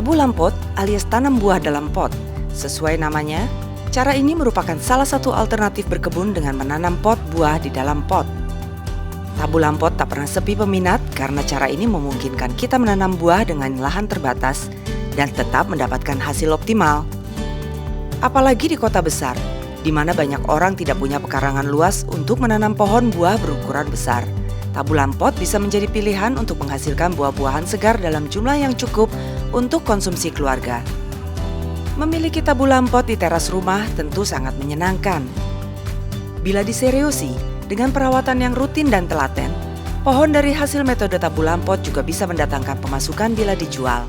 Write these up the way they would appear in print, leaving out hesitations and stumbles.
Tabu lampot alias tanam buah dalam pot. Sesuai namanya, cara ini merupakan salah satu alternatif berkebun dengan menanam pot buah di dalam pot. Tabu lampot tak pernah sepi peminat karena cara ini memungkinkan kita menanam buah dengan lahan terbatas dan tetap mendapatkan hasil optimal. Apalagi di kota besar, di mana banyak orang tidak punya pekarangan luas untuk menanam pohon buah berukuran besar. Tabu lampot bisa menjadi pilihan untuk menghasilkan buah-buahan segar dalam jumlah yang cukup untuk konsumsi keluarga. Memiliki tabu lampot di teras rumah tentu sangat menyenangkan. Bila diseriusi, dengan perawatan yang rutin dan telaten, pohon dari hasil metode tabu lampot juga bisa mendatangkan pemasukan bila dijual.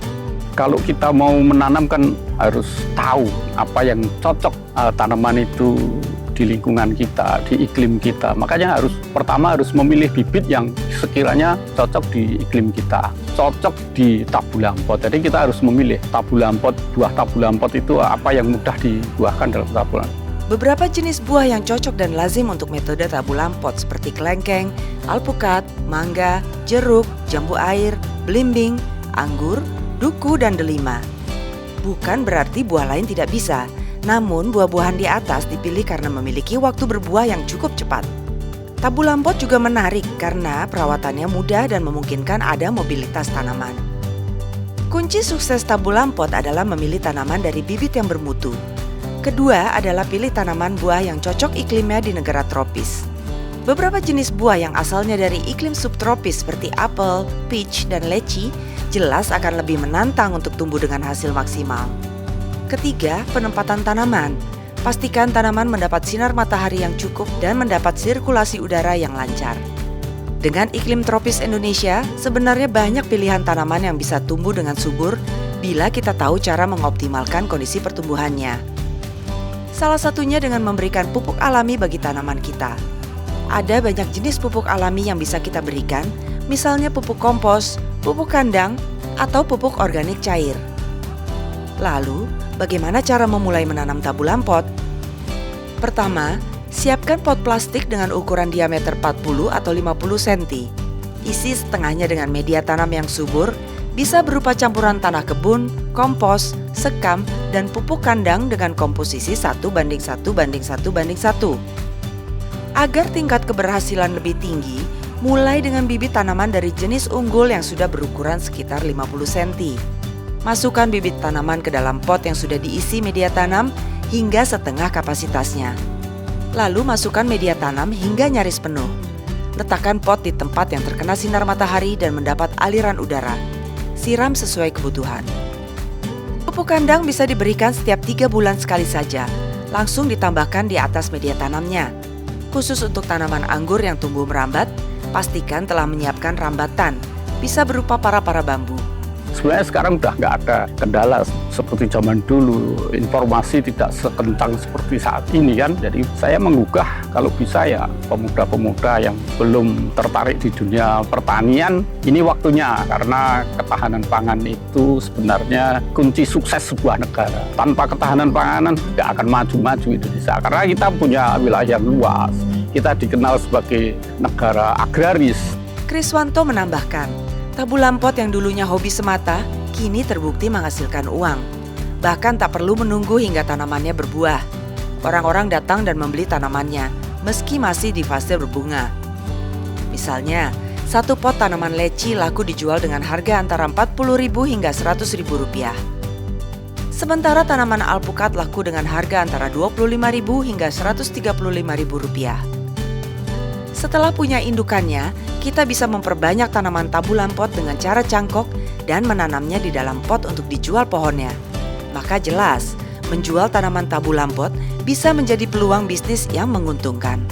Kalau kita mau menanam kan harus tahu apa yang cocok tanaman itu di lingkungan kita, di iklim kita. Makanya pertama harus memilih bibit yang sekiranya cocok di iklim kita, cocok di tabu lampot. Jadi kita harus memilih tabu lampot, buah tabu lampot itu apa yang mudah dibuahkan dalam tabu lampot. Beberapa jenis buah yang cocok dan lazim untuk metode tabu lampot seperti kelengkeng, alpukat, mangga, jeruk, jambu air, belimbing, anggur, duku, dan delima. Bukan berarti buah lain tidak bisa, namun buah-buahan di atas dipilih karena memiliki waktu berbuah yang cukup cepat. Tabu lampot juga menarik karena perawatannya mudah dan memungkinkan ada mobilitas tanaman. Kunci sukses tabu lampot adalah memilih tanaman dari bibit yang bermutu. Kedua adalah pilih tanaman buah yang cocok iklimnya di negara tropis. Beberapa jenis buah yang asalnya dari iklim subtropis seperti apel, peach, dan leci jelas akan lebih menantang untuk tumbuh dengan hasil maksimal. Ketiga, penempatan tanaman. Pastikan tanaman mendapat sinar matahari yang cukup dan mendapat sirkulasi udara yang lancar. Dengan iklim tropis Indonesia, sebenarnya banyak pilihan tanaman yang bisa tumbuh dengan subur bila kita tahu cara mengoptimalkan kondisi pertumbuhannya. Salah satunya dengan memberikan pupuk alami bagi tanaman kita. Ada banyak jenis pupuk alami yang bisa kita berikan, misalnya pupuk kompos, pupuk kandang, atau pupuk organik cair. Lalu, bagaimana cara memulai menanam tabu lampot? Pertama, siapkan pot plastik dengan ukuran diameter 40 atau 50 cm. Isi setengahnya dengan media tanam yang subur, bisa berupa campuran tanah kebun, kompos, sekam, dan pupuk kandang dengan komposisi 1:1:1:1. Agar tingkat keberhasilan lebih tinggi, mulai dengan bibit tanaman dari jenis unggul yang sudah berukuran sekitar 50 cm. Masukkan bibit tanaman ke dalam pot yang sudah diisi media tanam hingga setengah kapasitasnya. Lalu masukkan media tanam hingga nyaris penuh. Letakkan pot di tempat yang terkena sinar matahari dan mendapat aliran udara. Siram sesuai kebutuhan. Pupuk kandang bisa diberikan setiap 3 bulan sekali saja, langsung ditambahkan di atas media tanamnya. Khusus untuk tanaman anggur yang tumbuh merambat, pastikan telah menyiapkan rambatan, bisa berupa para-para bambu. Sebenarnya sekarang udah nggak ada kendala seperti zaman dulu, informasi tidak sekencang seperti saat ini kan. Jadi saya menggugah kalau bisa ya pemuda-pemuda yang belum tertarik di dunia pertanian, ini waktunya karena ketahanan pangan itu sebenarnya kunci sukses sebuah negara. Tanpa ketahanan panganan nggak akan maju-maju Indonesia karena kita punya wilayah yang luas, kita dikenal sebagai negara agraris. Kriswanto menambahkan, tabu lampot yang dulunya hobi semata, kini terbukti menghasilkan uang. Bahkan tak perlu menunggu hingga tanamannya berbuah. Orang-orang datang dan membeli tanamannya, meski masih di fase berbunga. Misalnya, satu pot tanaman leci laku dijual dengan harga antara Rp40.000 hingga Rp100.000. Sementara tanaman alpukat laku dengan harga antara Rp25.000 hingga Rp135.000. Setelah punya indukannya, kita bisa memperbanyak tanaman tabu lampot dengan cara cangkok dan menanamnya di dalam pot untuk dijual pohonnya. Maka jelas, menjual tanaman tabu lampot bisa menjadi peluang bisnis yang menguntungkan.